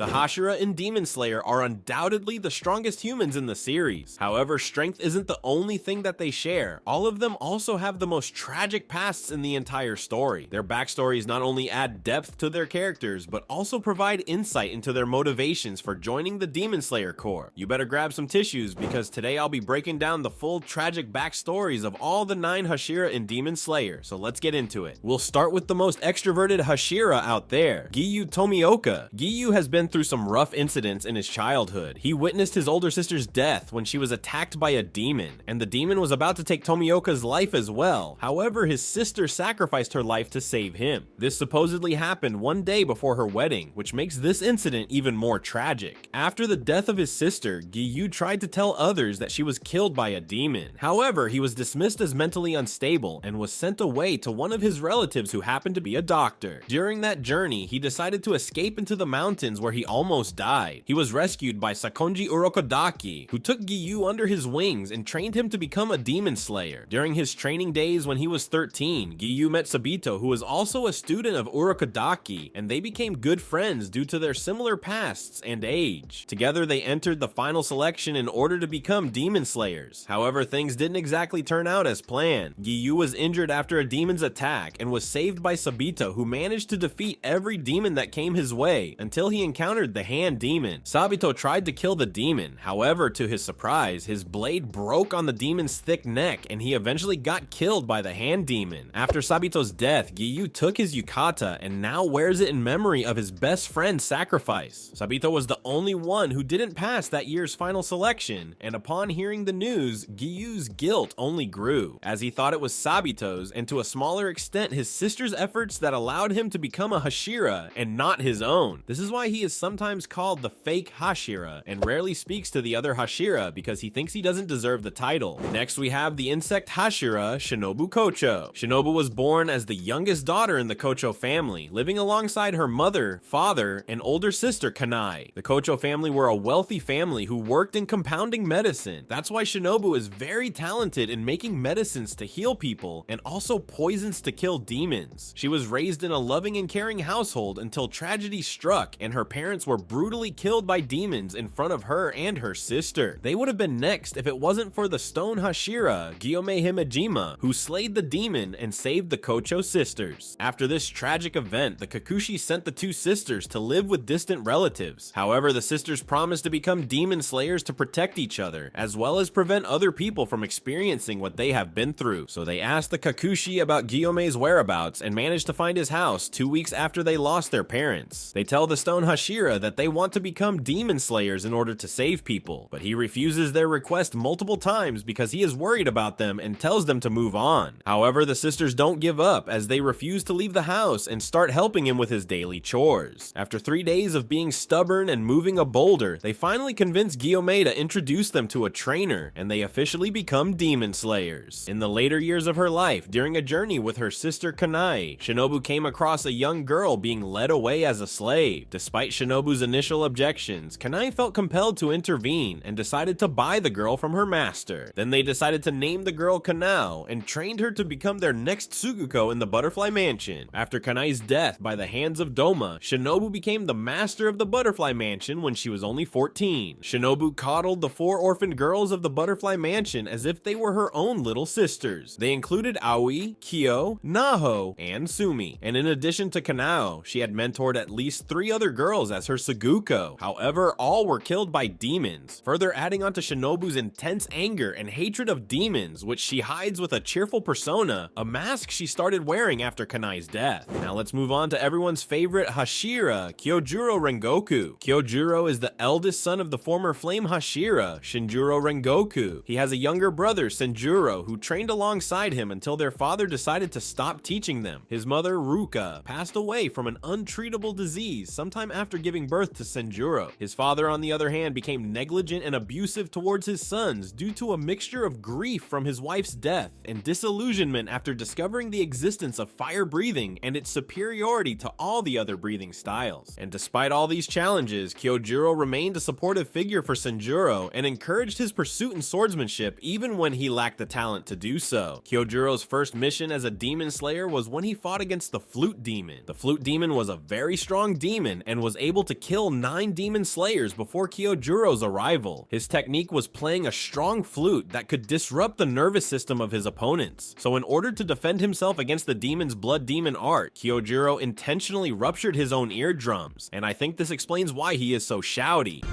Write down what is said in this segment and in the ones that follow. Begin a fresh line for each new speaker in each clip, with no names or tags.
The Hashira in Demon Slayer are undoubtedly the strongest humans in the series. However, strength isn't the only thing that they share. All of them also have the most tragic pasts in the entire story. Their backstories not only add depth to their characters, but also provide insight into their motivations for joining the Demon Slayer Corps. You better grab some tissues, because today I'll be breaking down the full tragic backstories of all the 9 Hashira in Demon Slayer, so let's get into it. We'll start with the most extroverted Hashira out there, Giyu Tomioka. Giyu has been through some rough incidents in his childhood. He witnessed his older sister's death when she was attacked by a demon, and the demon was about to take Tomioka's life as well. However, his sister sacrificed her life to save him. This supposedly happened one day before her wedding, which makes this incident even more tragic. After the death of his sister, Giyu tried to tell others that she was killed by a demon. However, he was dismissed as mentally unstable and was sent away to one of his relatives who happened to be a doctor. During that journey, he decided to escape into the mountains where he almost died. He was rescued by sakonji urokodaki, who took Giyu under his wings and trained him to become a demon slayer. During his training days when he was 13, Giyu met Sabito, who was also a student of urokodaki, and they became good friends due to their similar pasts and age. Together they entered the final selection in order to become demon slayers. However, things didn't exactly turn out as planned. Giyu was injured after a demon's attack and was saved by Sabito, who managed to defeat every demon that came his way until he encountered the hand demon. Sabito tried to kill the demon. However, to his surprise, his blade broke on the demon's thick neck and he eventually got killed by the hand demon. After Sabito's death, Giyu took his yukata and now wears it in memory of his best friend's sacrifice. Sabito was the only one who didn't pass that year's final selection, and upon hearing the news, Giyu's guilt only grew, as he thought it was Sabito's and to a smaller extent his sister's efforts that allowed him to become a Hashira and not his own. This is why he is sometimes called the fake Hashira and rarely speaks to the other Hashira because he thinks he doesn't deserve the title. Next we have the insect Hashira, Shinobu Kocho. Shinobu was born as the youngest daughter in the Kocho family, living alongside her mother, father, and older sister Kanae. The Kocho family were a wealthy family who worked in compounding medicine. That's why Shinobu is very talented in making medicines to heal people and also poisons to kill demons. She was raised in a loving and caring household until tragedy struck and her parents were brutally killed by demons in front of her and her sister. They would have been next if it wasn't for the stone Hashira, gyomei himejima, who slayed the demon and saved the Kocho sisters. After this tragic event, the Kikuchi sent the two sisters to live with distant relatives. However, the sisters promised to become demon slayers to protect each other, as well as prevent other people from experiencing what they have been through. So they asked the Kikuchi about Gyomei's whereabouts and managed to find his house 2 weeks after they lost their parents. They tell the stone Hashira that they want to become demon slayers in order to save people, but he refuses their request multiple times because he is worried about them and tells them to move on. However, the sisters don't give up as they refuse to leave the house and start helping him with his daily chores. After 3 days of being stubborn and moving a boulder, they finally convince Gyomei to introduce them to a trainer, and they officially become demon slayers. In the later years of her life, during a journey with her sister Kanae, Shinobu came across a young girl being led away as a slave. Despite Shinobu's initial objections, Kanae felt compelled to intervene and decided to buy the girl from her master. Then they decided to name the girl Kanao and trained her to become their next Suguko in the Butterfly Mansion. After Kanae's death by the hands of Doma, Shinobu became the master of the Butterfly Mansion when she was only 14. Shinobu coddled the 4 orphaned girls of the Butterfly Mansion as if they were her own little sisters. They included Aoi, Kyo, Naho, and Sumi. And in addition to Kanao, she had mentored at least 3 other girls as her Suguko. However, all were killed by demons, further adding on to Shinobu's intense anger and hatred of demons, which she hides with a cheerful persona, a mask she started wearing after Kanae's death. Now let's move on to everyone's favorite Hashira, Kyojuro Rengoku. Kyojuro is the eldest son of the former flame Hashira, Shinjuro Rengoku. He has a younger brother, Senjuro, who trained alongside him until their father decided to stop teaching them. His mother, Ruka, passed away from an untreatable disease sometime after giving birth to Senjuro. His father, on the other hand, became negligent and abusive towards his sons due to a mixture of grief from his wife's death and disillusionment after discovering the existence of fire breathing and its superiority to all the other breathing styles. And despite all these challenges, Kyojuro remained a supportive figure for Senjuro and encouraged his pursuit in swordsmanship even when he lacked the talent to do so. Kyojuro's first mission as a demon slayer was when he fought against the flute demon. The flute demon was a very strong demon and was able able to kill 9 demon slayers before Kyojuro's arrival. His technique was playing a strong flute that could disrupt the nervous system of his opponents. So in order to defend himself against the demon's blood demon art, Kyojuro intentionally ruptured his own eardrums, and I think this explains why he is so shouty.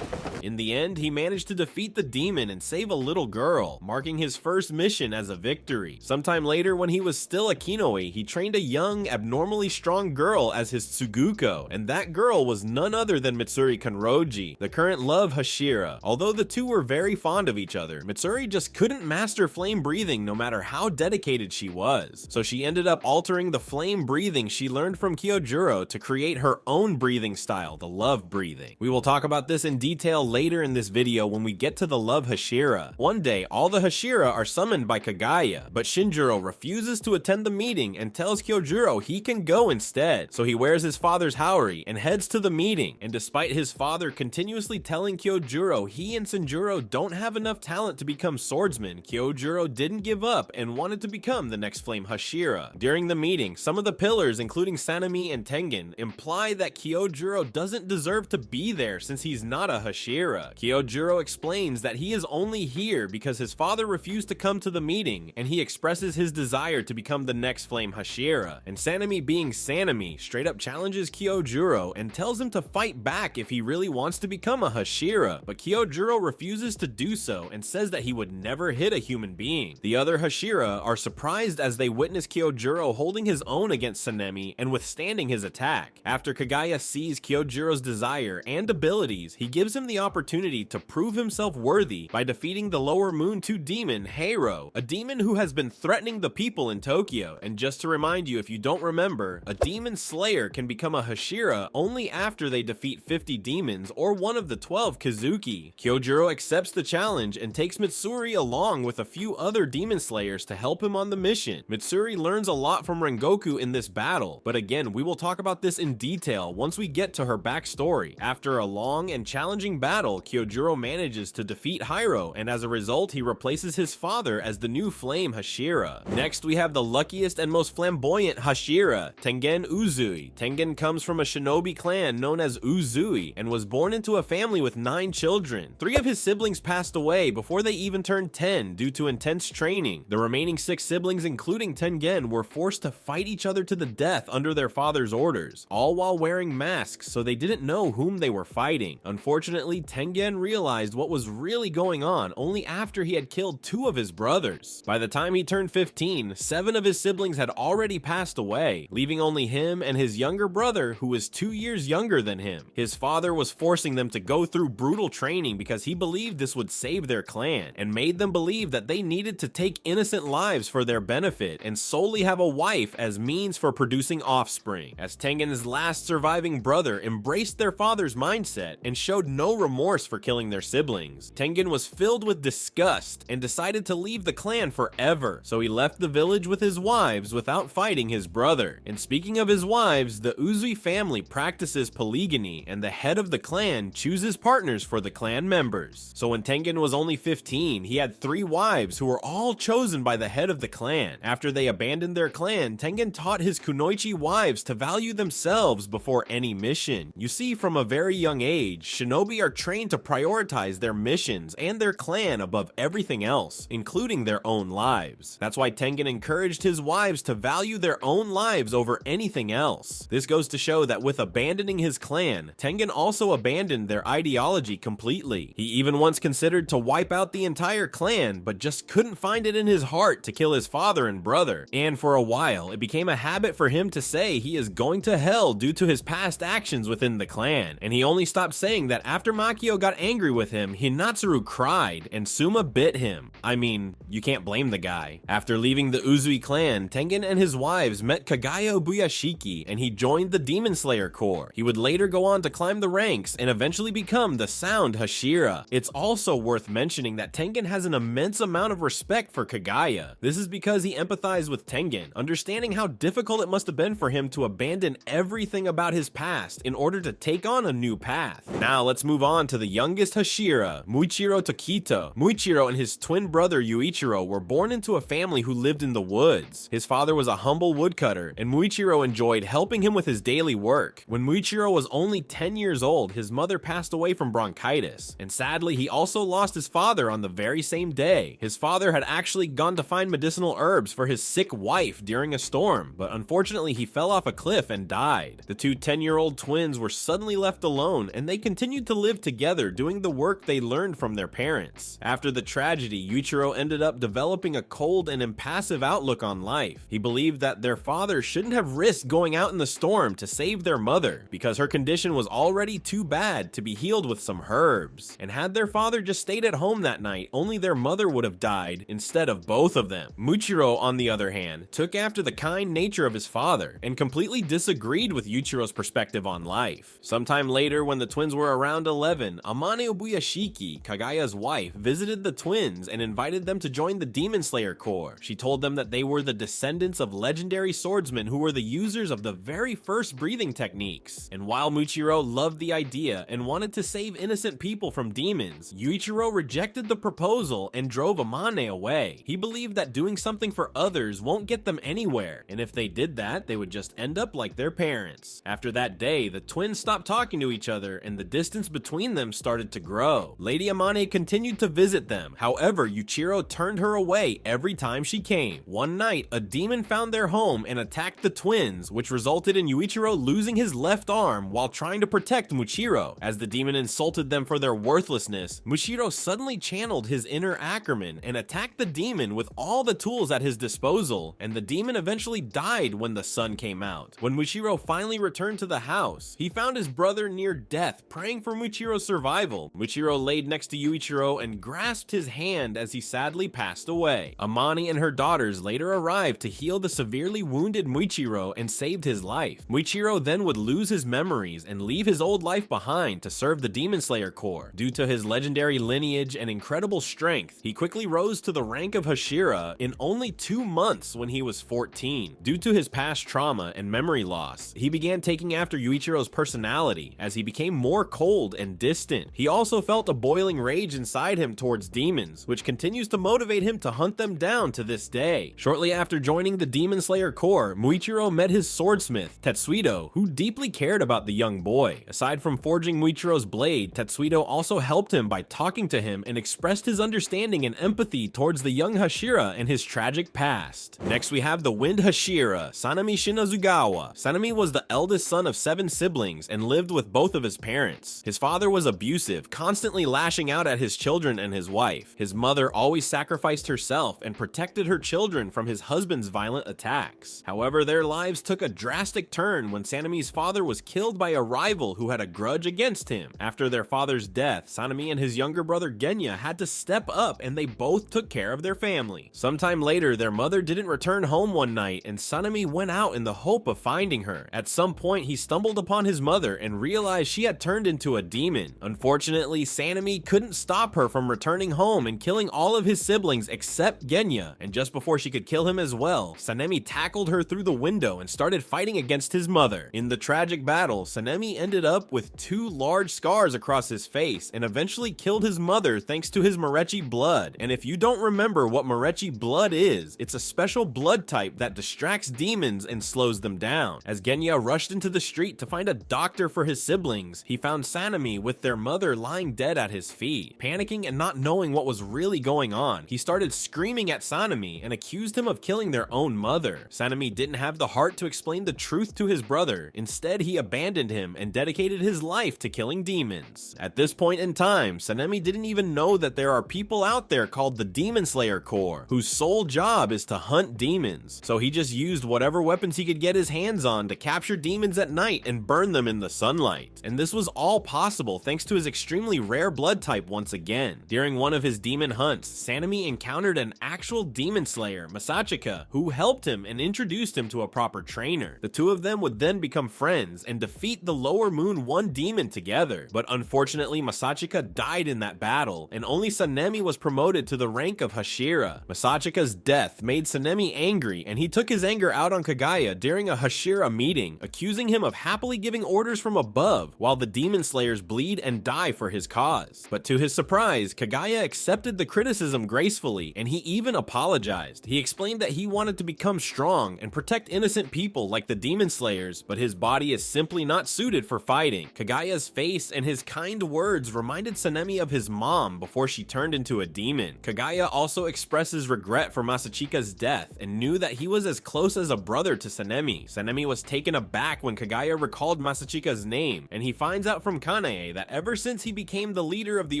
In the end, he managed to defeat the demon and save a little girl, marking his first mission as a victory. Sometime later, when he was still a kinoe, he trained a young, abnormally strong girl as his tsuguko, and that girl was none other than Mitsuri Kanroji, the current love Hashira. Although the two were very fond of each other, Mitsuri just couldn't master flame breathing no matter how dedicated she was. So she ended up altering the flame breathing she learned from Kyojuro to create her own breathing style, the love breathing. We will talk about this in detail later in this video when we get to the love Hashira. One day, all the Hashira are summoned by Kagaya, but Shinjuro refuses to attend the meeting and tells Kyojuro he can go instead. So he wears his father's haori and heads to the meeting, and despite his father continuously telling Kyojuro he and Shinjuro don't have enough talent to become swordsmen, Kyojuro didn't give up and wanted to become the next flame Hashira. During the meeting, some of the pillars, including Sanemi and Tengen, imply that Kyojuro doesn't deserve to be there since he's not a Hashira. Kyojuro explains that he is only here because his father refused to come to the meeting, and he expresses his desire to become the next flame Hashira. And Sanemi, being Sanemi, straight up challenges Kyojuro and tells him to fight back if he really wants to become a Hashira, but Kyojuro refuses to do so and says that he would never hit a human being. The other Hashira are surprised as they witness Kyojuro holding his own against Sanemi and withstanding his attack. After Kagaya sees Kyojuro's desire and abilities, he gives him the opportunity to prove himself worthy by defeating the Lower Moon 2 demon, Heiro, a demon who has been threatening the people in Tokyo. And just to remind you, if you don't remember, a demon slayer can become a Hashira only after they defeat 50 demons or one of the 12 Kazuki. Kyojuro accepts the challenge and takes Mitsuri along with a few other demon slayers to help him on the mission. Mitsuri learns a lot from Rengoku in this battle, but again, we will talk about this in detail once we get to her backstory. After a long and challenging battle, Kyojuro manages to defeat Heiro, and as a result, he replaces his father as the new flame Hashira. Next, we have the luckiest and most flamboyant Hashira, Tengen Uzui. Tengen comes from a shinobi clan known as Uzui, and was born into a family with 9 children. 3 of his siblings passed away before they even turned 10 due to intense training. The remaining 6 siblings, including Tengen, were forced to fight each other to the death under their father's orders, all while wearing masks so they didn't know whom they were fighting. Unfortunately, Tengen realized what was really going on only after he had killed 2 of his brothers. By the time he turned 15, 7 of his siblings had already passed away, leaving only him and his younger brother, who was 2 years younger than him. His father was forcing them to go through brutal training because he believed this would save their clan, and made them believe that they needed to take innocent lives for their benefit and solely have a wife as means for producing offspring. As Tengen's last surviving brother embraced their father's mindset and showed no remorse for killing their siblings, Tengen was filled with disgust and decided to leave the clan forever, so he left the village with his wives without fighting his brother. And speaking of his wives, the Uzui family practices polygyny, and the head of the clan chooses partners for the clan members. So when Tengen was only 15, he had 3 wives who were all chosen by the head of the clan. After they abandoned their clan, Tengen taught his kunoichi wives to value themselves before any mission. You see, from a very young age, shinobi are trained to prioritize their missions and their clan above everything else, including their own lives. That's why Tengen encouraged his wives to value their own lives over anything else. This goes to show that with abandoning his clan, Tengen also abandoned their ideology completely. He even once considered to wipe out the entire clan, but just couldn't find it in his heart to kill his father and brother. And for a while, it became a habit for him to say he is going to hell due to his past actions within the clan. And he only stopped saying that after Makio got angry with him, Hinatsuru cried and Suma bit him. I mean, you can't blame the guy. After leaving the Uzui clan, Tengen and his wives met Kagaya Obuyashiki, and he joined the Demon Slayer Corps. He would later go on to climb the ranks and eventually become the Sound Hashira. It's also worth mentioning that Tengen has an immense amount of respect for Kagaya. This is because he empathized with Tengen, understanding how difficult it must have been for him to abandon everything about his past in order to take on a new path. Now let's move on on to the youngest Hashira, Muichiro Tokito. Muichiro and his twin brother Yuichiro were born into a family who lived in the woods. His father was a humble woodcutter, and Muichiro enjoyed helping him with his daily work. When Muichiro was only 10 years old, his mother passed away from bronchitis, and sadly he also lost his father on the very same day. His father had actually gone to find medicinal herbs for his sick wife during a storm, but unfortunately he fell off a cliff and died. The two 10-year-old twins were suddenly left alone, and they continued to live together doing the work they learned from their parents. After the tragedy, Yuichiro ended up developing a cold and impassive outlook on life. He believed that their father shouldn't have risked going out in the storm to save their mother, because her condition was already too bad to be healed with some herbs. And had their father just stayed at home that night, only their mother would have died instead of both of them. Muichiro, on the other hand, took after the kind nature of his father and completely disagreed with Yuichiro's perspective on life. Sometime later, when the twins were around 11, Amane Obuyashiki, Kagaya's wife, visited the twins and invited them to join the Demon Slayer Corps. She told them that they were the descendants of legendary swordsmen who were the users of the very first breathing techniques. And while Muichiro loved the idea and wanted to save innocent people from demons, Yuichiro rejected the proposal and drove Amane away. He believed that doing something for others won't get them anywhere, and if they did that, they would just end up like their parents. After that day, the twins stopped talking to each other and the distance between them started to grow. Lady Amane continued to visit them. However, Yuichiro turned her away every time she came. One night, a demon found their home and attacked the twins, which resulted in Yuichiro losing his left arm while trying to protect Muichiro. As the demon insulted them for their worthlessness, Muichiro suddenly channeled his inner Ackerman and attacked the demon with all the tools at his disposal, and the demon eventually died when the sun came out. When Muichiro finally returned to the house, he found his brother near death, praying for Muichiro's survival. Muichiro laid next to Yuichiro and grasped his hand as he sadly passed away. Amane and her daughters later arrived to heal the severely wounded Muichiro and saved his life. Muichiro then would lose his memories and leave his old life behind to serve the Demon Slayer Corps. Due to his legendary lineage and incredible strength, he quickly rose to the rank of Hashira in only 2 months when he was 14. Due to his past trauma and memory loss, he began taking after Yuichiro's personality as he became more cold and distant. He also felt a boiling rage inside him towards demons, which continues to motivate him to hunt them down to this day. Shortly after joining the Demon Slayer Corps, Muichiro met his swordsmith, Tetsuito, who deeply cared about the young boy. Aside from forging Muichiro's blade, Tetsuito also helped him by talking to him and expressed his understanding and empathy towards the young Hashira and his tragic past. Next we have the Wind Hashira, Sanemi Shinazugawa. Sanemi was the eldest son of 7 siblings and lived with both of his parents. His father was abusive, constantly lashing out at his children and his wife. His mother always sacrificed herself and protected her children from his husband's violent attacks. However, their lives took a drastic turn when Sanemi's father was killed by a rival who had a grudge against him. After their father's death, Sanemi and his younger brother Genya had to step up and they both took care of their family. Sometime later, their mother didn't return home one night and Sanemi went out in the hope of finding her. At some point, he stumbled upon his mother and realized she had turned into a demon. Unfortunately, Sanemi couldn't stop her from returning home and killing all of his siblings except Genya, and just before she could kill him as well, Sanemi tackled her through the window and started fighting against his mother. In the tragic battle, Sanemi ended up with 2 large scars across his face and eventually killed his mother thanks to his Morechi blood. And if you don't remember what Morechi blood is, it's a special blood type that distracts demons and slows them down. As Genya rushed into the street to find a doctor for his siblings, he found Sanemi with their mother lying dead at his feet. Panicking and not knowing what was really going on, he started screaming at Sanemi and accused him of killing their own mother. Sanemi didn't have the heart to explain the truth to his brother. Instead, he abandoned him and dedicated his life to killing demons. At this point in time, Sanemi didn't even know that there are people out there called the Demon Slayer Corps, whose sole job is to hunt demons. So he just used whatever weapons he could get his hands on to capture demons at night and burn them in the sunlight. And this was all possible thanks to his extremely rare blood type once again. During one of his demon hunts, Sanemi encountered an actual demon slayer, Masachika, who helped him and introduced him to a proper trainer. The two of them would then become friends and defeat the Lower Moon 1 demon together. But unfortunately, Masachika died in that battle, and only Sanemi was promoted to the rank of Hashira. Masachika's death made Sanemi angry, and he took his anger out on Kagaya during a Hashira meeting, accusing him of happily giving orders from above while the demon slayers bleed bleed and die for his cause. But to his surprise, Kaguya accepted the criticism gracefully, and he even apologized. He explained that he wanted to become strong and protect innocent people like the demon slayers, but his body is simply not suited for fighting. Kaguya's face and his kind words reminded Sanemi of his mom before she turned into a demon. Kaguya also expresses regret for Masachika's death and knew that he was as close as a brother to Sanemi. Sanemi was taken aback when Kaguya recalled Masachika's name, and he finds out from Kanae that ever since he became the leader of the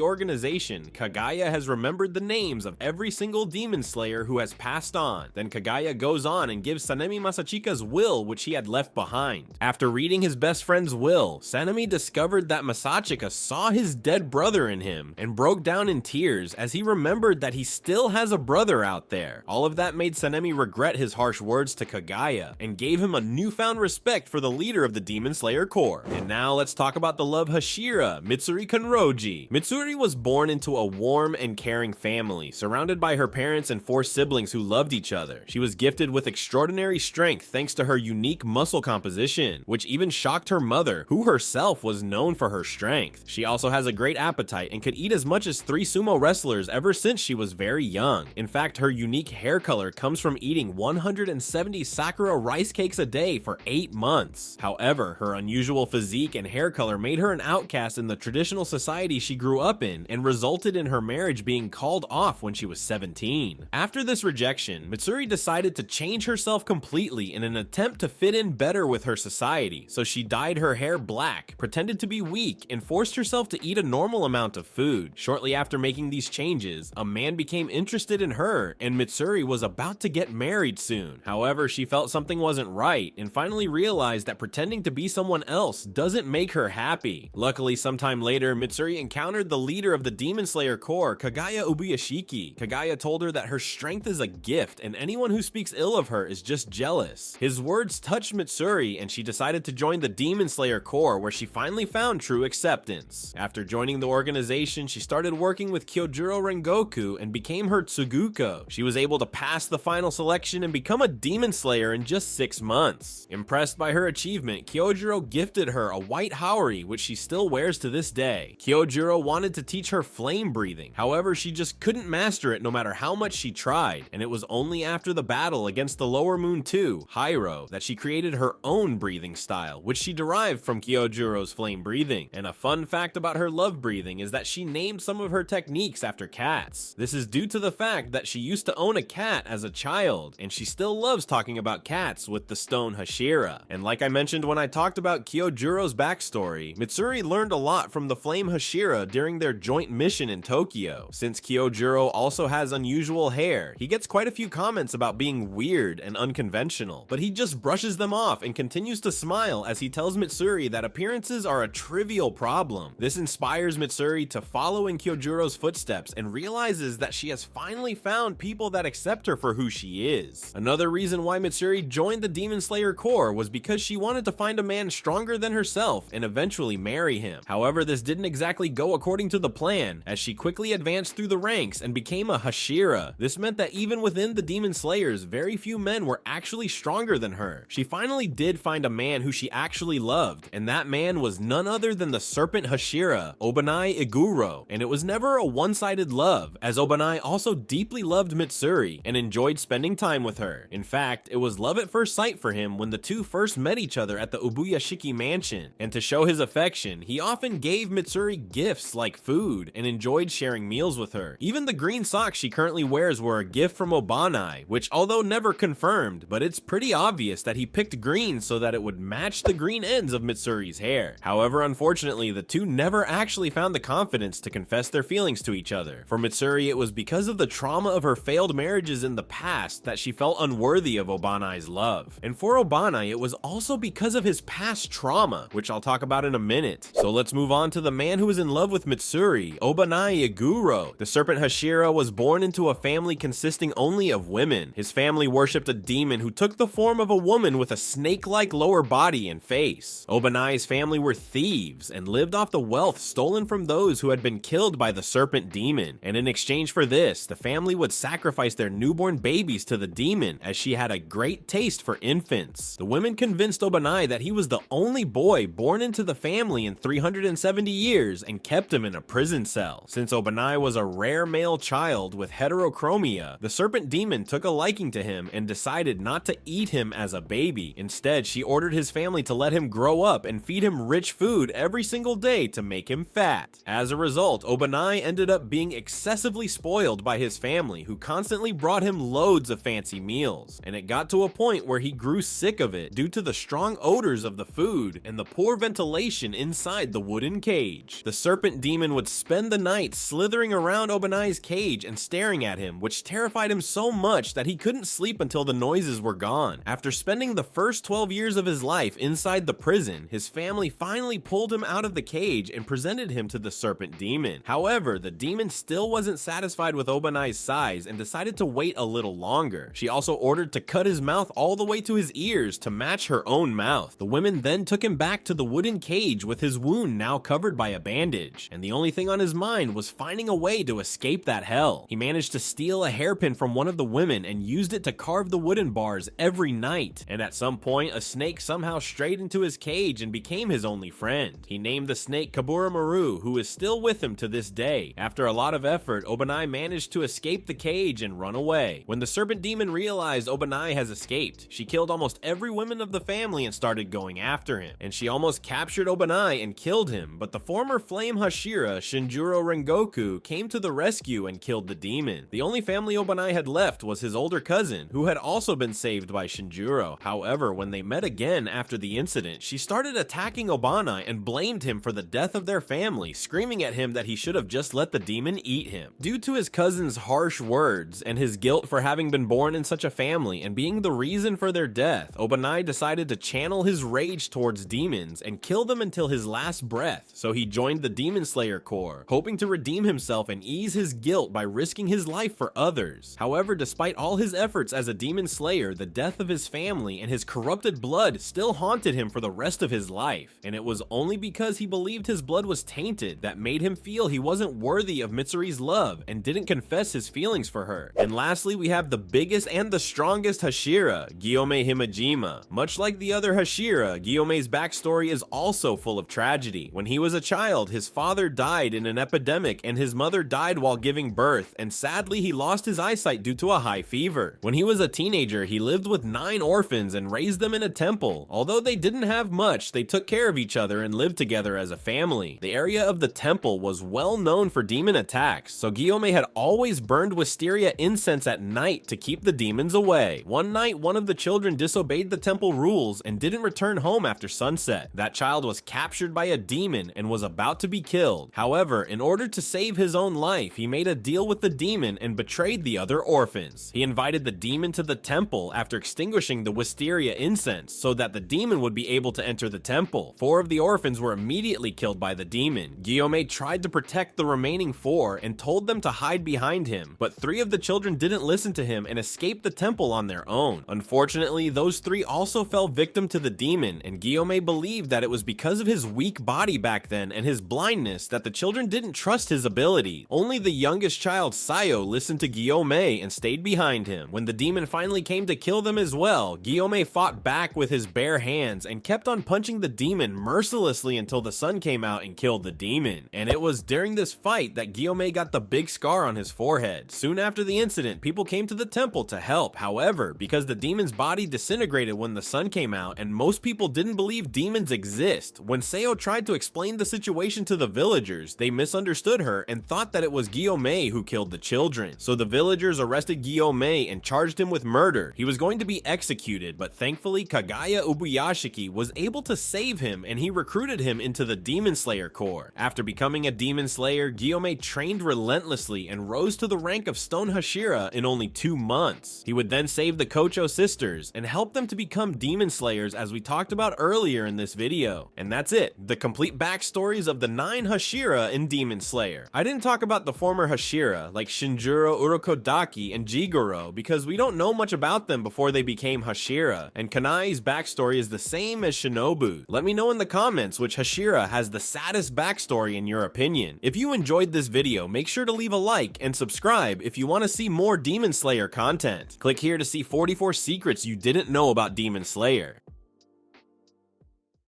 organization, Kaguya has remembered the names of every single demon slayer who has passed on. Then Kaguya goes on and gives Sanemi Masachika's will, which he had left behind. After reading his best friend's will, Sanemi discovered that Masachika saw his dead brother in him and broke down in tears as he remembered that he still has a brother out there. All of that made Sanemi regret his harsh words to Kaguya and gave him a newfound respect for the leader of the Demon Slayer Corps. And now let's talk about the love Hashira, Mitsuri Kanroji. Mitsuri was born into a warm and caring family, surrounded by her parents and 4 siblings who loved each other. She was gifted with extraordinary strength thanks to her unique muscle composition, which even shocked her mother, who herself was known for her strength. She also has a great appetite and could eat as much as 3 sumo wrestlers ever since she was very young. In fact, her unique hair color comes from eating 170 Sakura rice cakes a day for 8 months. However, her unusual physique and hair color made her an outcast in the traditional society she grew up in and resulted in her marriage being called off when she was 17. After this rejection, Mitsuri decided to change herself completely in an attempt to fit in better with her society, so she dyed her hair black, pretended to be weak, and forced herself to eat a normal amount of food. Shortly after making these changes, a man became interested in her, and Mitsuri was about to get married soon. However, she felt something wasn't right and finally realized that pretending to be someone else doesn't make her happy. Luckily, sometime later, Mitsuri encountered the leader of the Demon Slayer Corps, Kaguya Ubuyashiki. Kaguya told her that her strength is a gift and anyone who speaks ill of her is just jealous. His words touched Mitsuri and she decided to join the Demon Slayer Corps, where she finally found true acceptance. After joining the organization, she started working with Kyojuro Rengoku and became her Tsuguko. She was able to pass the final selection and become a Demon Slayer in just 6 months. Impressed by her achievement, Kyojuro gifted her a white haori, which she still wears to this day. Kyojuro wanted to teach her flame breathing, however she just couldn't master it no matter how much she tried, and it was only after the battle against the Lower Moon 2, Hyro, that she created her own breathing style, which she derived from Kyojuro's flame breathing. And a fun fact about her love breathing is that she named some of her techniques after cats. This is due to the fact that she used to own a cat as a child, and she still loves talking about cats with the stone Hashira. And like I mentioned when I talked about Kyojuro's backstory, Mitsuri learned a lot from the flame Hashira during their joint mission in Tokyo. Since Kyojuro also has unusual hair, he gets quite a few comments about being weird and unconventional, but he just brushes them off and continues to smile as he tells Mitsuri that appearances are a trivial problem. This inspires Mitsuri to follow in Kyojuro's footsteps and realizes that she has finally found people that accept her for who she is. Another reason why Mitsuri joined the Demon Slayer Corps was because she wanted to find a man stronger than herself and eventually marry him. However, this didn't exactly go according to the plan, as she quickly advanced through the ranks and became a Hashira. This meant that even within the Demon Slayers, very few men were actually stronger than her. She finally did find a man who she actually loved, and that man was none other than the serpent Hashira, Obanai Iguro. And it was never a one-sided love, as Obanai also deeply loved Mitsuri and enjoyed spending time with her. In fact, it was love at first sight for him when the two first met each other at the Ubuyashiki mansion, and to show his affection, he often gave Mitsuri gifts like food and enjoyed sharing meals with her. Even the green socks she currently wears were a gift from Obanai, which although never confirmed, but it's pretty obvious that he picked green so that it would match the green ends of Mitsuri's hair. However, unfortunately, the two never actually found the confidence to confess their feelings to each other. For Mitsuri, it was because of the trauma of her failed marriages in the past that she felt unworthy of Obanai's love. And for Obanai, it was also because of his past trauma, which I'll talk about in a minute. So let's move on to the man who was in love with Mitsuri, Obanai Iguro. The serpent Hashira was born into a family consisting only of women. His family worshipped a demon who took the form of a woman with a snake-like lower body and face. Obanai's family were thieves and lived off the wealth stolen from those who had been killed by the serpent demon. And in exchange for this, the family would sacrifice their newborn babies to the demon, as she had a great taste for infants. The women convinced Obanai that he was the only boy born into the family in 300 270 years and kept him in a prison cell. Since Obanai was a rare male child with heterochromia, the serpent demon took a liking to him and decided not to eat him as a baby. Instead, she ordered his family to let him grow up and feed him rich food every single day to make him fat. As a result, Obanai ended up being excessively spoiled by his family, who constantly brought him loads of fancy meals, and it got to a point where he grew sick of it due to the strong odors of the food and the poor ventilation inside the wooden cage. The serpent demon would spend the night slithering around Obanai's cage and staring at him, which terrified him so much that he couldn't sleep until the noises were gone. After spending the first 12 years of his life inside the prison, his family finally pulled him out of the cage and presented him to the serpent demon. However, the demon still wasn't satisfied with Obanai's size and decided to wait a little longer. She also ordered to cut his mouth all the way to his ears to match her own mouth. The women then took him back to the wooden cage with his wound now covered by a bandage, and the only thing on his mind was finding a way to escape that hell. He managed to steal a hairpin from one of the women and used it to carve the wooden bars every night, and at some point a snake somehow strayed into his cage and became his only friend. He named the snake Kabura Maru, who is still with him to this day. After a lot of effort, Obanai managed to escape the cage and run away. When the serpent demon realized Obanai has escaped, she killed almost every woman of the family and started going after him, and she almost captured Obanai and killed him, but the former flame Hashira, Shinjuro Rengoku, came to the rescue and killed the demon. The only family Obanai had left was his older cousin, who had also been saved by Shinjuro. However, when they met again after the incident, she started attacking Obanai and blamed him for the death of their family, screaming at him that he should have just let the demon eat him. Due to his cousin's harsh words and his guilt for having been born in such a family and being the reason for their death, Obanai decided to channel his rage towards demons and kill them until his last breath. So he joined the Demon Slayer Corps, hoping to redeem himself and ease his guilt by risking his life for others. However, despite all his efforts as a demon slayer, the death of his family and his corrupted blood still haunted him for the rest of his life, and it was only because he believed his blood was tainted that made him feel he wasn't worthy of Mitsuri's love and didn't confess his feelings for her. And lastly, we have the biggest and the strongest Hashira, Gyomei Himejima. Much like the other Hashira, Gyomei's backstory is also full of tragedy. When he was a child, his father died in an epidemic and his mother died while giving birth, and sadly he lost his eyesight due to a high fever. When he was a teenager, he lived with 9 orphans and raised them in a temple. Although they didn't have much, they took care of each other and lived together as a family. The area of the temple was well known for demon attacks, so Gyomei had always burned wisteria incense at night to keep the demons away. One night, one of the children disobeyed the temple rules and didn't return home after sunset. That child was captured by a demon and was about to be killed. However, in order to save his own life, he made a deal with the demon and betrayed the other orphans. He invited the demon to the temple after extinguishing the wisteria incense so that the demon would be able to enter the temple. 4 of the orphans were immediately killed by the demon. Gyomei tried to protect the remaining 4 and told them to hide behind him, but 3 of the children didn't listen to him and escaped the temple on their own. Unfortunately, those 3 also fell victim to the demon, and Gyomei believed that it was because of his weak body back then and his blindness that the children didn't trust his ability. Only the youngest child, Sayo, listened to Gyomei and stayed behind him. When the demon finally came to kill them as well, Gyomei fought back with his bare hands and kept on punching the demon mercilessly until the sun came out and killed the demon. And it was during this fight that Gyomei got the big scar on his forehead. Soon after the incident, people came to the temple to help. However, because the demon's body disintegrated when the sun came out and most people didn't believe demons exist, when Sayo tried to explain the situation to the villagers, they misunderstood her and thought that it was Gyomei who killed the children. So the villagers arrested Gyomei and charged him with murder. He was going to be executed, but thankfully Kagaya Ubuyashiki was able to save him and he recruited him into the Demon Slayer Corps. After becoming a Demon Slayer, Gyomei trained relentlessly and rose to the rank of Stone Hashira in only 2 months. He would then save the Kocho sisters and help them to become Demon Slayers, as we talked about earlier in this video. And that's it, the complete backstories of the 9 Hashira in Demon Slayer. I didn't talk about the former Hashira like Shinjuro, Urokodaki, and Iguro because we don't know much about them before they became Hashira, and Kanae's backstory is the same as Shinobu. Let me know in the comments which Hashira has the saddest backstory in your opinion. If you enjoyed this video, make sure to leave a like and subscribe if you want to see more Demon Slayer content. Click here to see 44 secrets you didn't know about Demon Slayer.